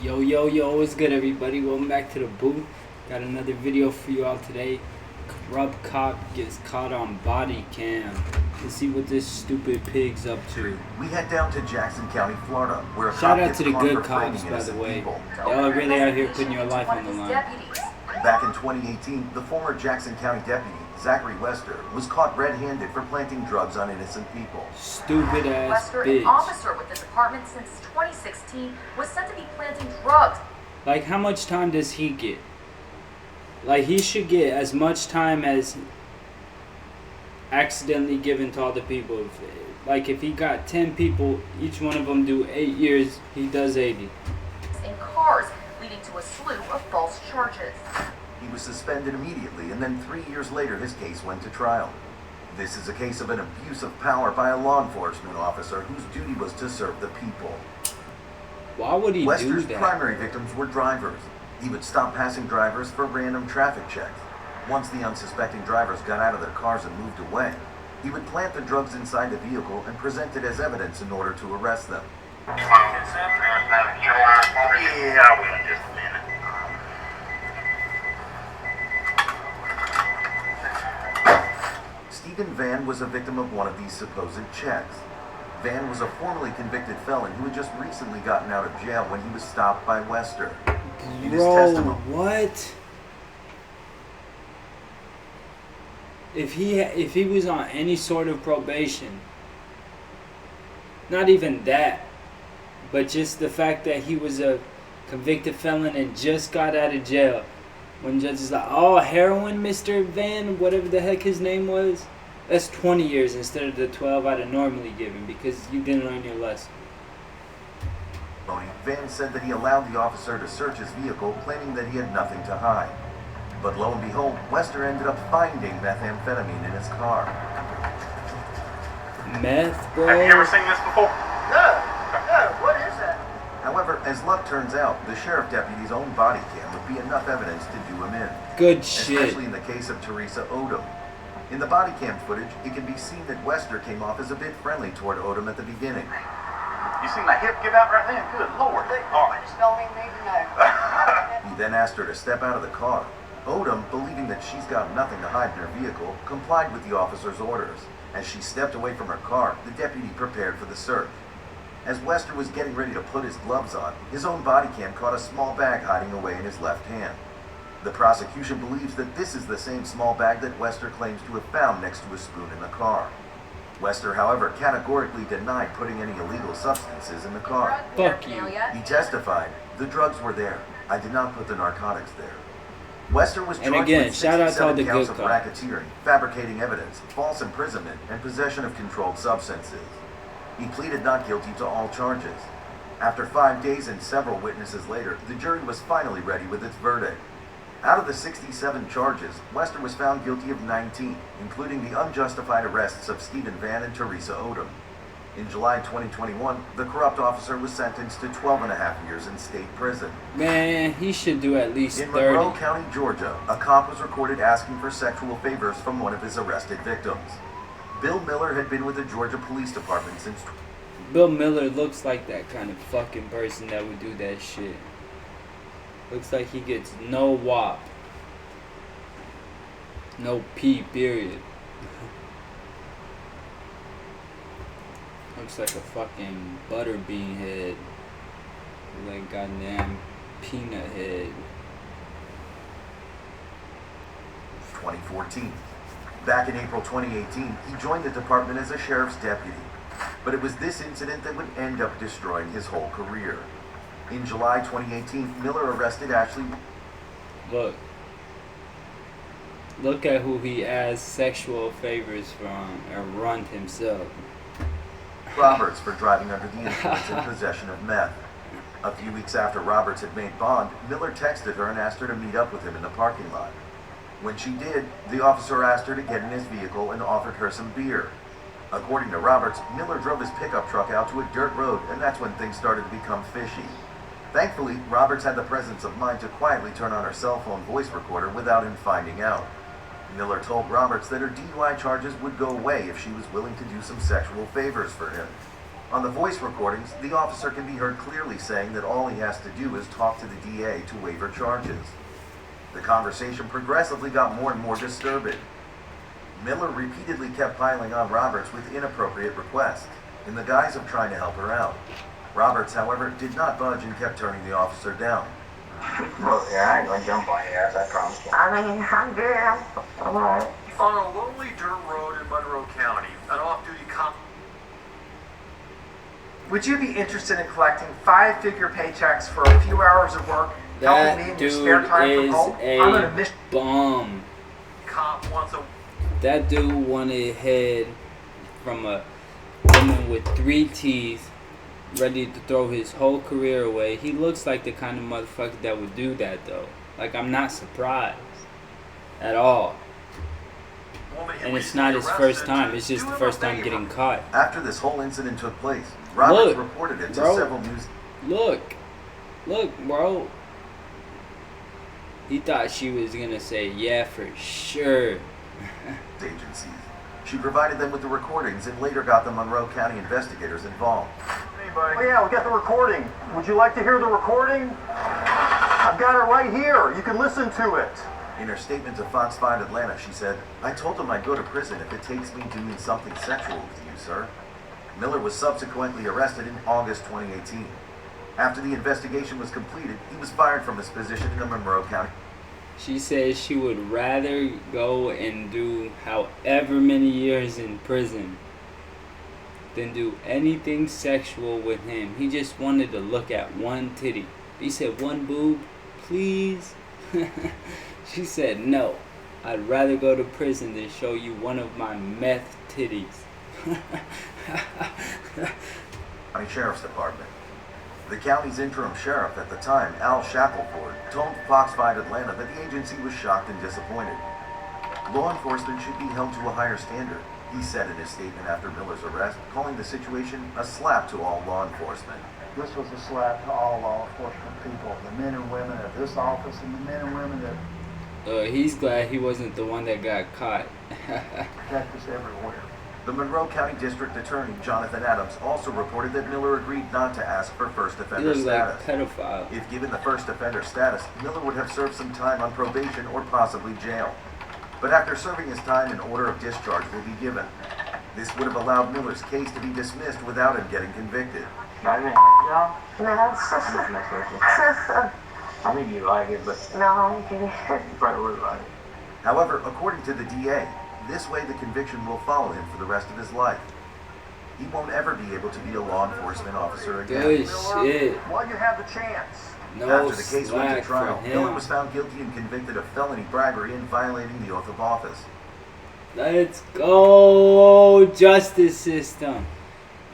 Yo, yo, yo, what's good, everybody? Welcome back to the booth. Got another video for you all today. Corrupt cop gets caught on body cam. Let's see what this stupid pig's up to. We head down to Jackson County, Florida, where a Shout cop out gets to the caught good for framing cops, by the innocent way. people. Y'all are really out here putting your life on the line. Back in 2018, the former Jackson County deputy, Zachary Wester, was caught red-handed for planting drugs on innocent people. Stupid ass Wester, bitch. an officer with the department since 2016, was said to be planting drugs. Like, how much time does he get? Like, he should get as much time as accidentally given to all the people. Like, if he got 10 people, each one of them do 8 years, he does 80. In cars, leading to a slew of false charges. He was suspended immediately, and then 3 years later, his case went to trial. This is a case of an abuse of power by a law enforcement officer whose duty was to serve the people. Why would he Wester's do that? primary victims were drivers. He would stop passing drivers for random traffic checks. Once the unsuspecting drivers got out of their cars and moved away, he would plant the drugs inside the vehicle and present it as evidence in order to arrest them. Yeah, I will in just a minute. Stephen Van was a victim of one of these supposed checks. Van was a formerly convicted felon who had just recently gotten out of jail when he was stopped by Wester. In his Bro, testimony, what? If he was on any sort of probation, not even that, but just the fact that he was a convicted felon and just got out of jail, when judge is like, oh, heroin, Mr. Van, whatever the heck his name was, that's 20 years instead of the 12 I'd have normally given because you didn't learn your lesson. Van said that he allowed the officer to search his vehicle, claiming that he had nothing to hide. But lo and behold, Wester ended up finding methamphetamine in his car. Meth, bro? Have you ever seen this before? No, what is that? However, as luck turns out, the sheriff deputy's own body cam would be enough evidence to do him in. Good shit. Especially in the case of Teresa Odom. In the body cam footage, it can be seen that Wester came off as a bit friendly toward Odom at the beginning. You seen my hip give out right then? Good Lord. All right. just don't even need to know. He then asked her to step out of the car. Odom, believing that she's got nothing to hide in her vehicle, complied with the officer's orders. As she stepped away from her car, the deputy prepared for the search. As Wester was getting ready to put his gloves on, his own body cam caught a small bag hiding away in his left hand. The prosecution believes that this is the same small bag that Wester claims to have found next to a spoon in the car. Wester, however, categorically denied putting any illegal substances in the car. Fuck you. He testified, "The drugs were there. I did not put the narcotics there." Wester was And charged again, with shout out to all 67 the counts good of cops. racketeering, fabricating evidence, false imprisonment, and possession of controlled substances. He pleaded not guilty to all charges. After 5 days and several witnesses later, the jury was finally ready with its verdict. Out of the 67 charges, Wester was found guilty of 19, including the unjustified arrests of Stephen Van and Teresa Odom. In July 2021, the corrupt officer was sentenced to 12 and a half years in state prison. Man, he should do at least In 30. Monroe County, Georgia, a cop was recorded asking for sexual favors from one of his arrested victims. Bill Miller had been with the Georgia Police Department since... Bill Miller looks like that kind of fucking person that would do that shit. Looks like he gets no wop. No P, period. Looks like a fucking butterbean head. Like goddamn peanut head. 2014. Back in April 2018, he joined the department as a sheriff's deputy. But it was this incident that would end up destroying his whole career. In July 2018, Miller arrested Ashley... Look. Look at who he asks sexual favors from and runs himself. Roberts for driving under the influence and possession of meth. A few weeks after Roberts had made bond, Miller texted her and asked her to meet up with him in the parking lot. When she did, the officer asked her to get in his vehicle and offered her some beer. According to Roberts, Miller drove his pickup truck out to a dirt road, and that's when things started to become fishy. Thankfully, Roberts had the presence of mind to quietly turn on her cell phone voice recorder without him finding out. Miller told Roberts that her DUI charges would go away if she was willing to do some sexual favors for him. On the voice recordings, the officer can be heard clearly saying that all he has to do is talk to the DA to waiver charges. The conversation progressively got more and more disturbing. Miller repeatedly kept piling on Roberts with inappropriate requests, in the guise of trying to help her out. Roberts, however, did not budge and kept turning the officer down. Look, yeah, I ain't gonna jump on your ass, I promise you. I mean, I'm good. I'm alright. On a lonely dirt road in Monroe County, an off-duty cop. Would you be interested in collecting 5-figure paychecks for a few hours of work, helping me That in your spare dude time from is home? I'm on a a mission. bum. Cop wants a That dude wanted head from a woman with 3 teeth, ready to throw his whole career away. He looks like the kind of motherfucker that would do that, though. Like, I'm not surprised at all. woman he And it's recently not his first arrested time. to It's just do the him a first time favor. getting caught. After this whole incident took place, Roberts Look, reported it to bro. several news Look, bro. He thought she was gonna say, yeah, for sure. agencies. She provided them with the recordings and later got the Monroe County investigators involved. Anybody? Oh yeah, we got the recording. Would you like to hear the recording? I've got it right here. You can listen to it. In her statement to Fox 5 Atlanta, she said, "I told him I'd go to prison if it takes me doing something sexual with you, sir." Miller was subsequently arrested in August 2018. After the investigation was completed, he was fired from his position in the Monroe County. She says she would rather go and do however many years in prison than do anything sexual with him. He just wanted to look at one titty. He said, one boob, please. She said, no. I'd rather go to prison than show you one of my meth titties. County Sheriff's Department. The county's interim sheriff at the time, Al Shackelford, told Fox 5 Atlanta that the agency was shocked and disappointed. Law enforcement should be held to a higher standard, he said in his statement after Miller's arrest, calling the situation a slap to all law enforcement. This was a slap to all law enforcement people, the men and women of this office and the men and women that He's glad he wasn't the one that got caught. protect us everywhere. The Monroe County District Attorney, Jonathan Adams, also reported that Miller agreed not to ask for first He offender looks like a status. pedophile. If given the first offender status, Miller would have served some time on probation or possibly jail. But after serving his time, an order of discharge will be given. This would have allowed Miller's case to be dismissed without him getting convicted. I mean, y'all, No, I'm mess with you. I think you like it, but no, you you probably would like it. However, according to the DA, this way the conviction will follow him for the rest of his life. He won't ever be able to be a law enforcement officer again. Good shit. While you have the chance. No After the case went to slack trial, for Miller him. was found guilty and convicted of felony bribery and violating the oath of office. Let's go, justice system.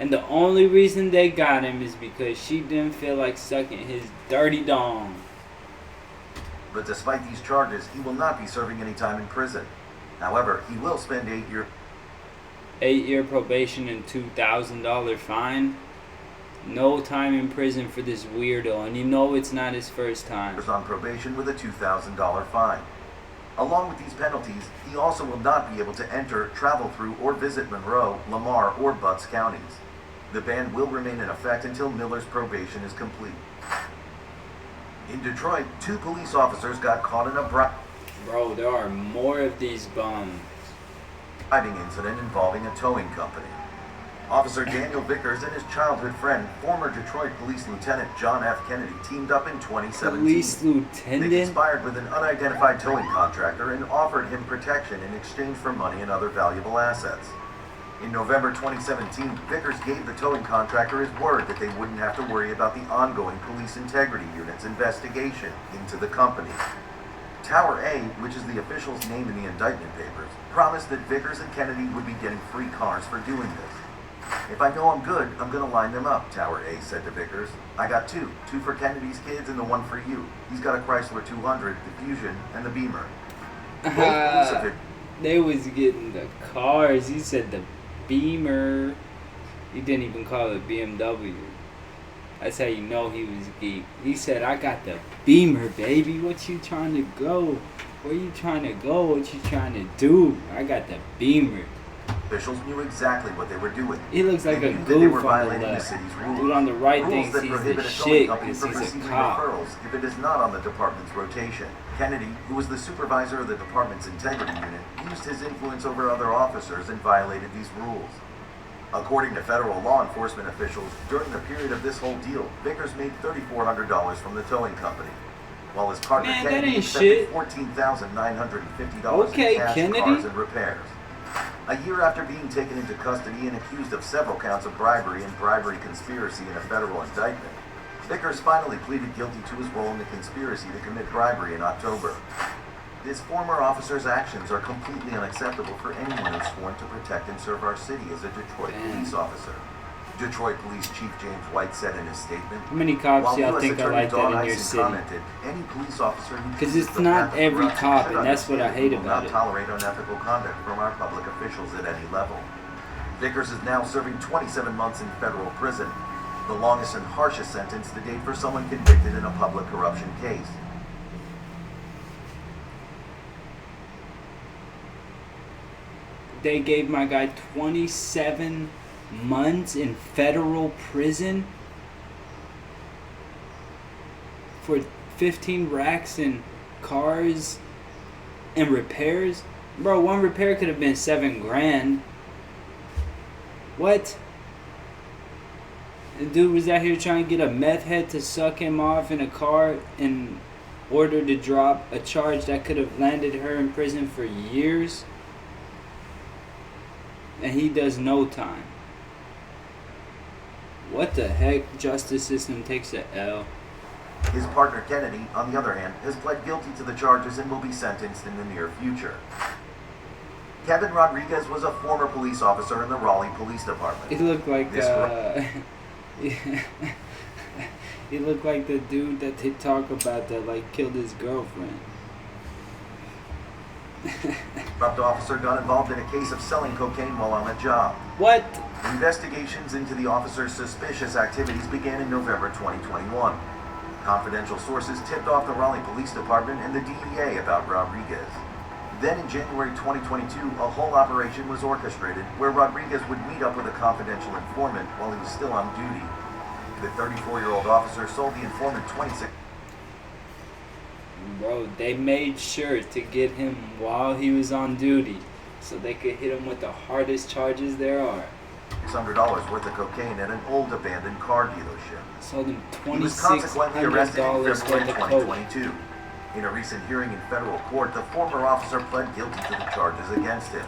And the only reason they got him is because she didn't feel like sucking his dirty dong. But despite these charges, he will not be serving any time in prison. However, he will spend 8 years 8-year probation and $2,000 fine. No time in prison for this weirdo, and you know it's not his first time. on probation with a $2,000 fine. Along with these penalties, he also will not be able to enter, travel through, or visit Monroe, Lamar, or Butts counties. The ban will remain in effect until Miller's probation is complete. In Detroit, 2 police officers got caught in a Bro, there are more of these bums. bribing incident involving a towing company. Officer Daniel Vickers and his childhood friend, former Detroit Police Lieutenant John F. Kennedy, teamed up in 2017. Police They lieutenant? conspired with an unidentified towing contractor and offered him protection in exchange for money and other valuable assets. In November 2017, Vickers gave the towing contractor his word that they wouldn't have to worry about the ongoing Police Integrity Unit's investigation into the company. Tower A, which is the official's name in the indictment papers, promised that Vickers and Kennedy would be getting free cars for doing this. "If I know I'm good, I'm gonna line them up," Tower A said to Vickers. "I got two for Kennedy's kids and the one for you. He's got a Chrysler 200, the Fusion, and the Beamer." Both police officials They was getting the cars. He said the Beamer. He didn't even call it BMW. That's how you know he was a geek. He said, I got the Beamer, baby. What you trying to go? Where you trying to go? What you trying to do? I got the Beamer. Officials knew exactly what they were doing. He looks like They a knew that they were goof on the violating the left. city's rules. Dude on the right Rules thinks that he's the prohibit a towing shit company because from he's a receiving cop. referrals if it is not on the department's rotation. Kennedy, who was the supervisor of the department's integrity unit, used his influence over other officers and violated these rules. According to federal law enforcement officials, during the period of this whole deal, Vickers made $3,400 from the towing company, while his partner Man, that Kennedy ain't accepted shit. $14,950 Okay, in cash Kennedy. for cars and repairs. A year after being taken into custody and accused of several counts of bribery and bribery conspiracy in a federal indictment, Vickers finally pleaded guilty to his role in the conspiracy to commit bribery in October. His former officer's actions are completely unacceptable for anyone who's sworn to protect and serve our city as a Detroit police officer. Detroit Police Chief James White said in his statement, How many cops while y'all U.S. think are Attorney like Dawn that in your Ison city? commented, any police officer who 'Cause chooses it's the not path of every corruption cop, should and that's what I understand hate we will about not it. tolerate unethical conduct from our public officials at any level. Vickers is now serving 27 months in federal prison, the longest and harshest sentence to date for someone convicted in a public corruption case. They gave my guy 27 months in federal prison for 15 racks in cars and repairs. Bro, one repair could have been $7,000. What? The dude was out here trying to get a meth head to suck him off in a car in order to drop a charge that could have landed her in prison for years. And he does no time. What the heck? Justice system takes a L. His partner Kennedy, on the other hand, has pled guilty to the charges and will be sentenced in the near future. Kevin Rodriguez was a former police officer in the Raleigh Police Department. He looked like This he looked like the dude that they talk about that like killed his girlfriend. corrupt officer got involved in a case of selling cocaine while on the job. What? Investigations into the officer's suspicious activities began in November 2021. Confidential sources tipped off the Raleigh Police Department and the DEA about Rodriguez. Then in January 2022, a whole operation was orchestrated where Rodriguez would meet up with a confidential informant while he was still on duty. The 34-year-old officer sold the informant 26. Bro, they made sure to get him while he was on duty so they could hit him with the hardest charges there are. $600 worth of cocaine at an old abandoned car dealership. Sold him He was consequently arrested in $2,600 February worth of coke. 2022. In a recent hearing in federal court, the former officer pled guilty to the charges against him.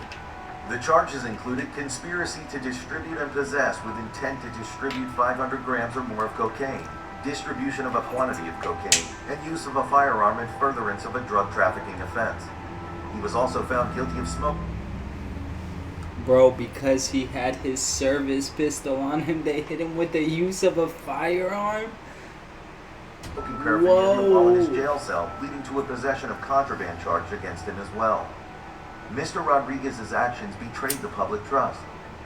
The charges included conspiracy to distribute and possess with intent to distribute 500 grams or more of cocaine, distribution of a quantity of cocaine, and use of a firearm in furtherance of a drug trafficking offense. He was also found guilty of smoking. Bro, because he had his service pistol on him, they hit him with the use of a firearm? Paraphernalia while in his jail cell, leading to a possession of contraband charge against him as well. Mr. Rodriguez's actions betrayed the public trust,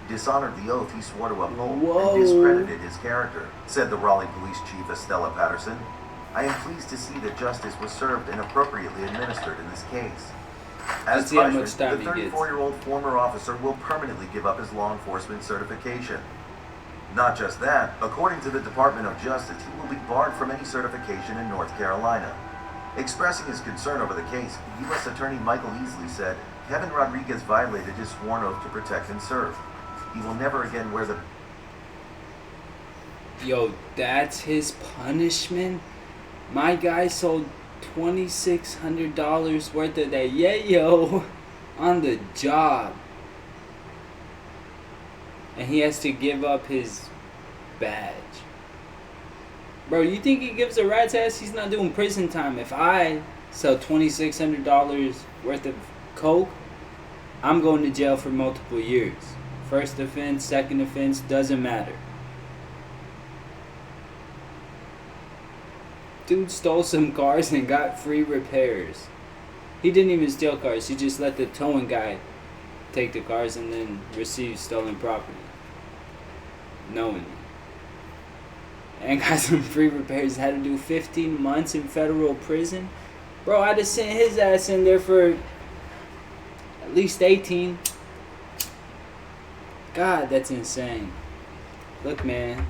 dishonored the oath he swore to uphold, and discredited his character, said the Raleigh Police Chief Estella Patterson. I am pleased to see that justice was served and appropriately administered in this case. As Let's see how much punishment, time the he gets. 34-year-old former officer will permanently give up his law enforcement certification. Not just that, according to the Department of Justice, he will be barred from any certification in North Carolina. Expressing his concern over the case, U.S. Attorney Michael Easley said, Kevin Rodriguez violated his sworn oath to protect and serve. He will never again wear the... Yo, that's his punishment? My guy sold $2,600 worth of that yayo on the job. And he has to give up his badge. Bro, you think he gives a rat's ass? He's not doing prison time. If I sell $2,600 worth of coke, I'm going to jail for multiple years. First offense, second offense, doesn't matter. Dude stole some cars and got free repairs. He didn't even steal cars. He just let the towing guy take the cars and then receive stolen property. Knowingly. And got some free repairs. Had to do 15 months in federal prison. Bro, I'd have sent his ass in there for at least 18. God, that's insane. Look, man.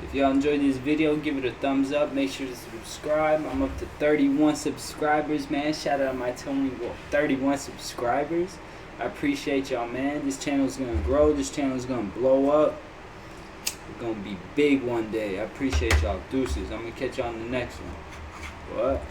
If y'all enjoyed this video, give it a thumbs up. Make sure to subscribe. I'm up to 31 subscribers, man. Shout out to my 31 subscribers. I appreciate y'all, man. This channel is going to grow. This channel is going to blow up. It's going to be big one day. I appreciate y'all. Deuces. I'm going to catch y'all on the next one. What?